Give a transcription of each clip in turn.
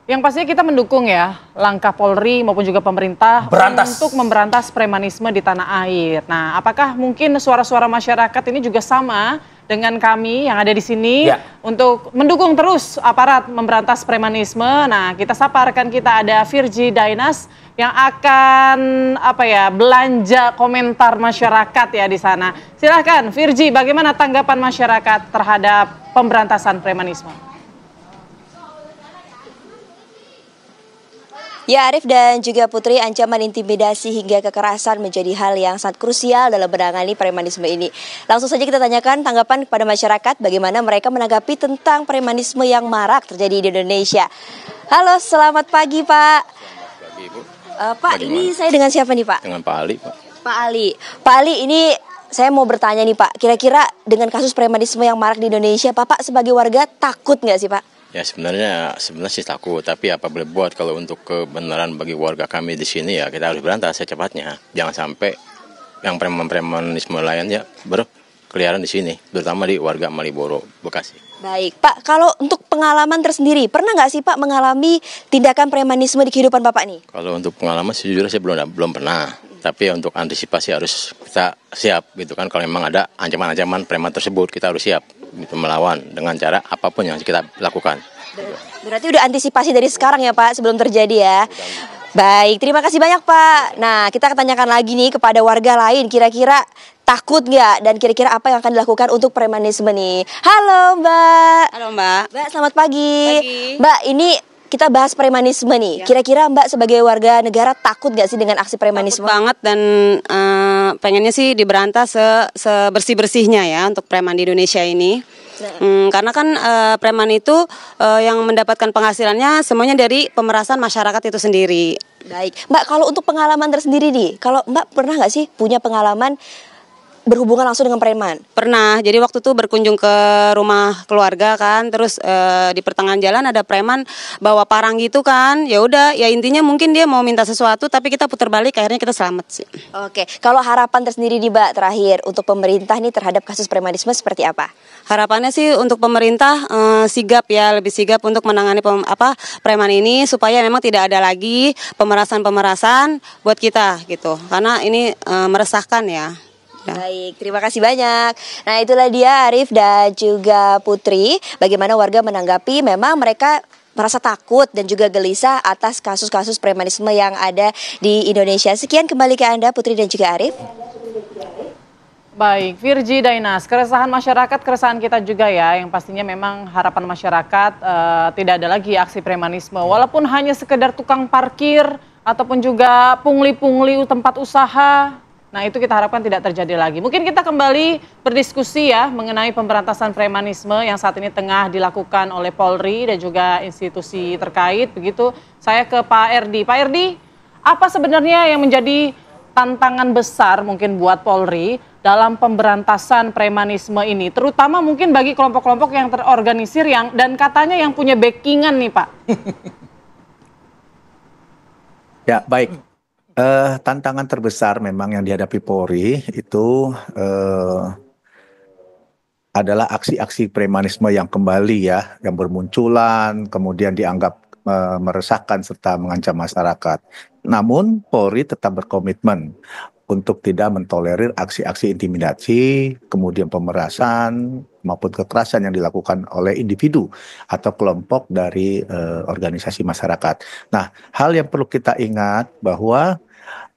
Yang pastinya kita mendukung ya langkah Polri maupun juga pemerintah untuk memberantas premanisme di tanah air. Nah, apakah mungkin suara-suara masyarakat ini juga sama dengan kami yang ada di sini untuk mendukung terus aparat memberantas premanisme? Nah, kita sapa rekan kita ada Virgi Dainas yang akan belanja komentar masyarakat ya di sana. Silahkan Virgi, bagaimana tanggapan masyarakat terhadap pemberantasan premanisme? Ya, Arif dan juga Putri, ancaman intimidasi hingga kekerasan menjadi hal yang sangat krusial dalam menangani premanisme ini. Langsung saja kita tanyakan tanggapan kepada masyarakat bagaimana mereka menanggapi tentang premanisme yang marak terjadi di Indonesia. Halo, selamat pagi Pak. Selamat pagi Ibu. Pak, ini saya dengan siapa nih Pak? Dengan Pak Ali Pak. Pak Ali, ini saya mau bertanya nih Pak, kira-kira dengan kasus premanisme yang marak di Indonesia, Bapak sebagai warga takut nggak sih Pak? Ya sebenarnya sih takut, tapi apa boleh buat kalau untuk kebenaran bagi warga kami di sini ya kita harus berantas secepatnya. Jangan sampai yang premanisme lainnya berkeliaran di sini, terutama di warga Maliboro, Bekasi. Baik Pak, kalau untuk pengalaman tersendiri, pernah nggak sih Pak mengalami tindakan premanisme di kehidupan Bapak nih? Kalau untuk pengalaman sejujurnya saya belum pernah, tapi untuk antisipasi harus kita siap gitu kan. Kalau memang ada ancaman-ancaman preman tersebut, kita harus siap gitu, melawan dengan cara apapun yang kita lakukan. Berarti udah antisipasi dari sekarang ya Pak, sebelum terjadi ya. Baik, terima kasih banyak Pak. Nah, kita tanyakan lagi nih kepada warga lain, kira-kira takut nggak dan kira-kira apa yang akan dilakukan untuk premanisme nih. Halo Mbak. Halo Mbak. Mbak, selamat pagi. Mbak, ini kita bahas premanisme nih. Kira-kira Mbak sebagai warga negara takut nggak sih dengan aksi premanisme? Takut banget dan pengennya sih diberantas sebersih-bersihnya ya untuk preman di Indonesia ini. Karena kan preman itu yang mendapatkan penghasilannya semuanya dari pemerasan masyarakat itu sendiri. Baik, Mbak, kalau untuk pengalaman tersendiri nih, kalau Mbak pernah nggak sih punya pengalaman berhubungan langsung dengan preman? Pernah, jadi waktu itu berkunjung ke rumah keluarga kan, terus di pertengahan jalan ada preman bawa parang gitu kan, ya udah, ya intinya mungkin dia mau minta sesuatu, tapi kita putar balik, akhirnya kita selamat sih. Oke, kalau harapan tersendiri nih Mbak terakhir untuk pemerintah nih terhadap kasus premanisme seperti apa? Harapannya sih untuk pemerintah sigap ya, lebih sigap untuk menangani preman ini supaya memang tidak ada lagi pemerasan buat kita gitu, karena ini meresahkan ya. Baik, terima kasih banyak. Nah, itulah dia Arif dan juga Putri. Bagaimana warga menanggapi memang mereka merasa takut dan juga gelisah atas kasus-kasus premanisme yang ada di Indonesia. Sekian kembali ke Anda Putri dan juga Arif. Baik, Virgi Dainas, keresahan masyarakat, keresahan kita juga ya, yang pastinya memang harapan masyarakat tidak ada lagi aksi premanisme. Walaupun hanya sekedar tukang parkir ataupun juga pungli-pungli tempat usaha. Nah, itu kita harapkan tidak terjadi lagi. Mungkin kita kembali berdiskusi ya mengenai pemberantasan premanisme yang saat ini tengah dilakukan oleh Polri dan juga institusi terkait. Begitu, saya ke Pak Erdi. Pak Erdi, apa sebenarnya yang menjadi tantangan besar mungkin buat Polri dalam pemberantasan premanisme ini? Terutama mungkin bagi kelompok-kelompok yang terorganisir dan katanya yang punya backingan nih Pak. Ya, baik. Tantangan terbesar memang yang dihadapi Polri itu adalah aksi-aksi premanisme yang kembali ya, yang bermunculan, kemudian dianggap meresahkan serta mengancam masyarakat. Namun Polri tetap berkomitmen untuk tidak mentolerir aksi-aksi intimidasi, kemudian pemerasan maupun kekerasan yang dilakukan oleh individu atau kelompok dari organisasi masyarakat. Nah, hal yang perlu kita ingat bahwa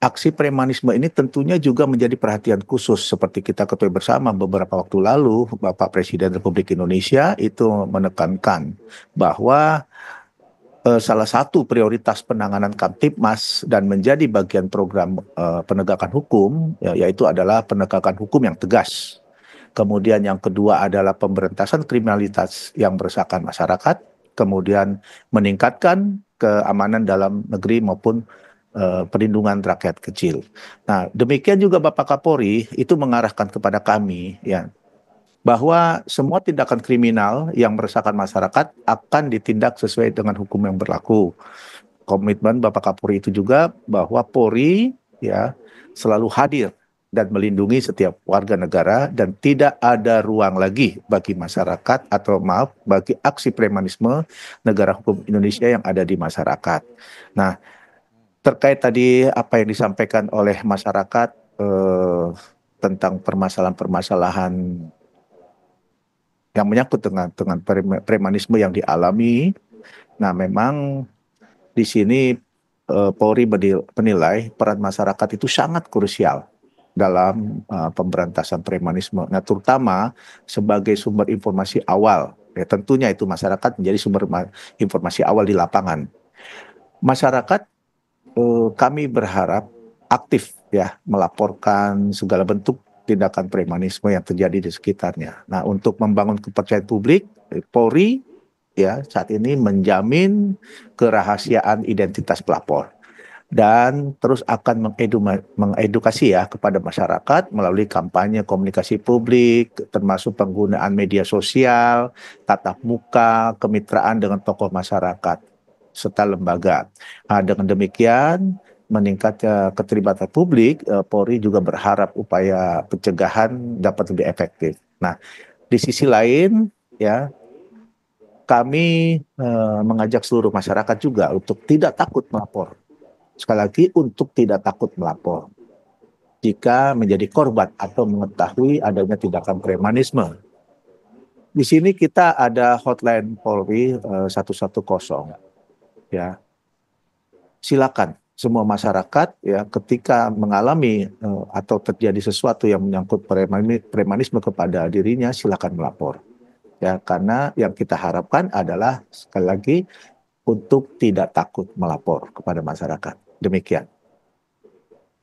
aksi premanisme ini tentunya juga menjadi perhatian khusus seperti kita ketahui bersama beberapa waktu lalu Bapak Presiden Republik Indonesia itu menekankan bahwa salah satu prioritas penanganan Kamtibmas dan menjadi bagian program penegakan hukum yaitu adalah penegakan hukum yang tegas. Kemudian yang kedua adalah pemberantasan kriminalitas yang meresahkan masyarakat, kemudian meningkatkan keamanan dalam negeri maupun perlindungan rakyat kecil. Nah, demikian juga Bapak Kapolri itu mengarahkan kepada kami ya bahwa semua tindakan kriminal yang meresahkan masyarakat akan ditindak sesuai dengan hukum yang berlaku. Komitmen Bapak Kapolri itu juga bahwa Polri ya selalu hadir dan melindungi setiap warga negara dan tidak ada ruang lagi bagi masyarakat atau bagi aksi premanisme negara hukum Indonesia yang ada di masyarakat. Nah, terkait tadi apa yang disampaikan oleh masyarakat tentang permasalahan-permasalahan yang menyangkut dengan premanisme yang dialami, nah memang di sini Polri menilai peran masyarakat itu sangat krusial dalam pemberantasan premanisme. Nah, terutama sebagai sumber informasi awal. Ya, tentunya itu masyarakat menjadi sumber informasi awal di lapangan. Masyarakat kami berharap aktif ya melaporkan segala bentuk tindakan premanisme yang terjadi di sekitarnya. Nah, untuk membangun kepercayaan publik, Polri ya saat ini menjamin kerahasiaan identitas pelapor dan terus akan mengedukasi ya kepada masyarakat melalui kampanye komunikasi publik, termasuk penggunaan media sosial, tatap muka, kemitraan dengan tokoh masyarakat serta lembaga. Nah, dengan demikian meningkatnya keterlibatan publik, Polri juga berharap upaya pencegahan dapat lebih efektif. Nah, di sisi lain ya kami mengajak seluruh masyarakat juga untuk tidak takut melapor. Sekali lagi, untuk tidak takut melapor jika menjadi korban atau mengetahui adanya tindakan premanisme. Di sini kita ada hotline Polri 110 ya. Silakan semua masyarakat ya ketika mengalami atau terjadi sesuatu yang menyangkut premanisme kepada dirinya, silakan melapor. Ya, karena yang kita harapkan adalah sekali lagi untuk tidak takut melapor kepada masyarakat. Demikian.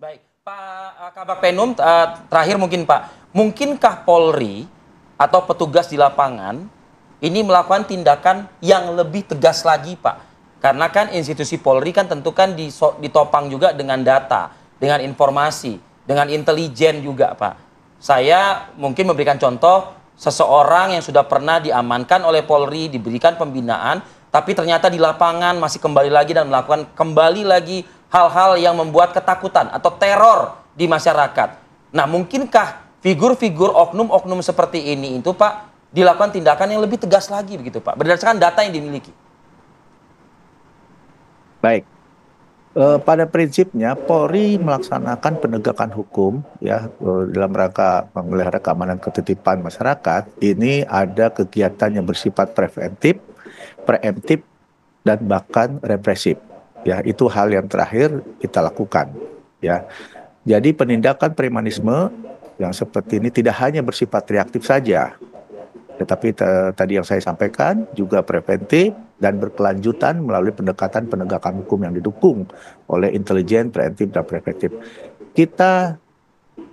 Baik, Pak Kabak Penum, terakhir mungkin Pak, mungkinkah Polri atau petugas di lapangan ini melakukan tindakan yang lebih tegas lagi Pak? Karena kan institusi Polri kan tentu kan ditopang juga dengan data, dengan informasi, dengan intelijen juga Pak. Saya mungkin memberikan contoh seseorang yang sudah pernah diamankan oleh Polri, diberikan pembinaan, tapi ternyata di lapangan masih kembali lagi dan melakukan kembali lagi hal-hal yang membuat ketakutan atau teror di masyarakat. Nah, mungkinkah figur-figur oknum-oknum seperti ini itu Pak dilakukan tindakan yang lebih tegas lagi begitu Pak, berdasarkan data yang dimiliki? Baik, pada prinsipnya Polri melaksanakan penegakan hukum ya dalam rangka memelihara keamanan ketertiban masyarakat. Ini ada kegiatan yang bersifat preventif, preemptif, dan bahkan represif. Ya, itu hal yang terakhir kita lakukan. Ya, jadi penindakan premanisme yang seperti ini tidak hanya bersifat reaktif saja, tetapi tadi yang saya sampaikan juga preventif dan berkelanjutan melalui pendekatan penegakan hukum yang didukung oleh intelijen, preventif, dan preventif. Kita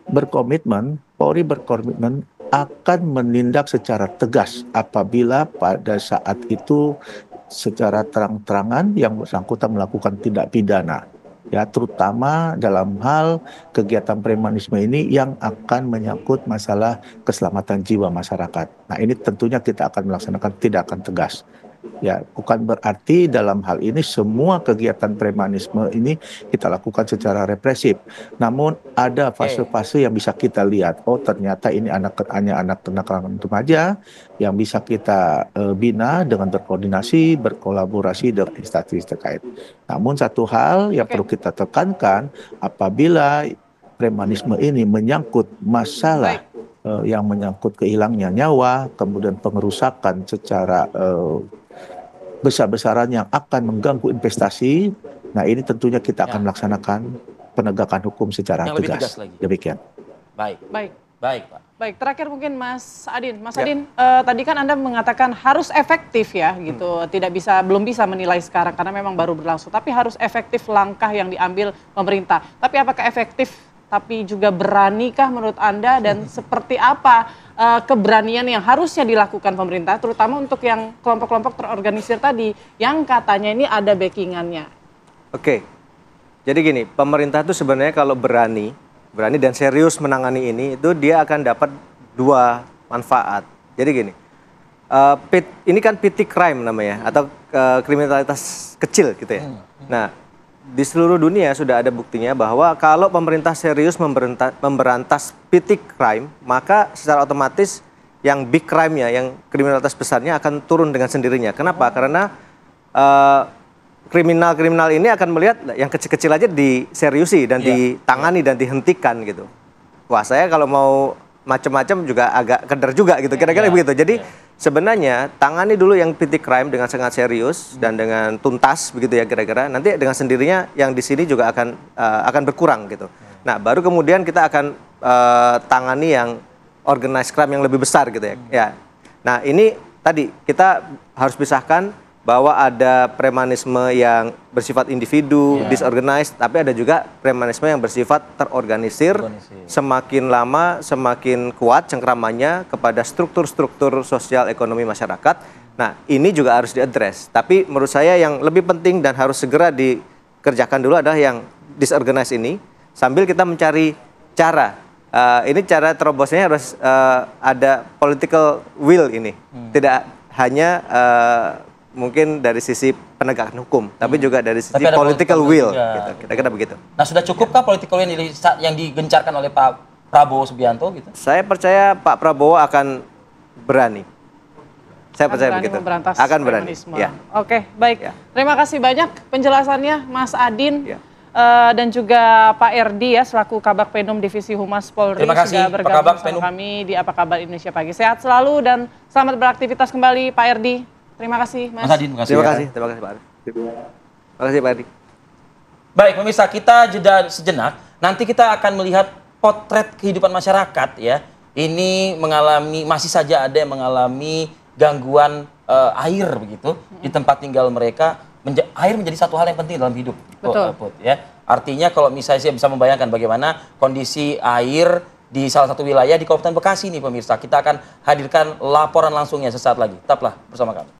berkomitmen, Polri berkomitmen akan menindak secara tegas apabila pada saat itu secara terang-terangan yang bersangkutan melakukan tindak pidana. Ya, terutama dalam hal kegiatan premanisme ini yang akan menyangkut masalah keselamatan jiwa masyarakat. Nah, ini tentunya kita akan melaksanakan tindakan tegas. Ya, bukan berarti dalam hal ini semua kegiatan premanisme ini kita lakukan secara represif. Namun ada fase-fase yang bisa kita lihat. Oh, ternyata ini hanya anak remaja yang bisa kita bina dengan berkoordinasi, berkolaborasi dengan instansi terkait. Namun satu hal yang perlu kita tekankan, apabila premanisme ini menyangkut masalah yang menyangkut kehilangnya nyawa, kemudian pengerusakan secara besar-besaran yang akan mengganggu investasi, nah ini tentunya kita akan melaksanakan penegakan hukum secara tegas. Demikian. Baik, Pak. Baik, terakhir mungkin Mas Adin. Mas Adin, tadi kan Anda mengatakan harus efektif ya, gitu. Belum bisa menilai sekarang karena memang baru berlangsung. Tapi harus efektif langkah yang diambil pemerintah. Tapi apakah efektif, tapi juga beranikah menurut Anda dan seperti apa keberanian yang harusnya dilakukan pemerintah, terutama untuk yang kelompok-kelompok terorganisir tadi, yang katanya ini ada backingannya? Oke, jadi gini, pemerintah itu sebenarnya kalau berani dan serius menangani ini, itu dia akan dapat dua manfaat. Jadi gini, ini kan petty crime namanya, atau kriminalitas kecil gitu ya. Nah, di seluruh dunia sudah ada buktinya bahwa kalau pemerintah serius memberantas petty crime, maka secara otomatis yang big crime-nya, yang kriminalitas besarnya akan turun dengan sendirinya. Kenapa? Karena kriminal-kriminal ini akan melihat yang kecil-kecil aja diseriusi dan ditangani dan dihentikan gitu. Wah, saya kalau mau macam-macam juga agak keder juga gitu, kira-kira begitu. Jadi sebenarnya tangani dulu yang petty crime dengan sangat serius dan dengan tuntas begitu ya kira-kira. Nanti dengan sendirinya yang di sini juga akan berkurang gitu. Nah, baru kemudian kita akan tangani yang organized crime yang lebih besar gitu ya. Ya. Nah, ini tadi kita harus pisahkan bahwa ada premanisme yang bersifat individu, disorganized, tapi ada juga premanisme yang bersifat terorganisir. Semakin lama, semakin kuat cengkramannya kepada struktur-struktur sosial ekonomi masyarakat. Nah, ini juga harus diadres. Tapi menurut saya yang lebih penting dan harus segera dikerjakan dulu adalah yang disorganized ini, sambil kita mencari cara. Ini cara terobosnya harus ada political will ini. Tidak hanya mungkin dari sisi penegakan hukum, tapi juga dari sisi political will, gitu. Kira-kira begitu. Nah, sudah cukupkah political will yang digencarkan oleh Pak Prabowo Subianto gitu? Saya percaya Pak Prabowo akan berani. Saya percaya begitu. Akan berani. Ya. Oke, baik. Ya. Terima kasih banyak penjelasannya, Mas Adin. Dan juga Pak Erdi ya selaku Kabag Penum Divisi Humas Polri sudah bergabung sama kami di Apa Kabar Indonesia Pagi. Sehat selalu dan selamat beraktivitas kembali Pak Erdi. Terima kasih, Mas. Mas Adin, terima kasih Pak Arif. Terima kasih Pak Erdi. Baik, pemirsa, kita jeda sejenak. Nanti kita akan melihat potret kehidupan masyarakat ya. Ini masih saja ada yang mengalami gangguan air begitu di tempat tinggal mereka. Air menjadi satu hal yang penting dalam hidup. Betul. Ya. Artinya kalau misalnya saya bisa membayangkan bagaimana kondisi air di salah satu wilayah di Kabupaten Bekasi nih pemirsa. Kita akan hadirkan laporan langsungnya sesaat lagi. Tetaplah bersama kami.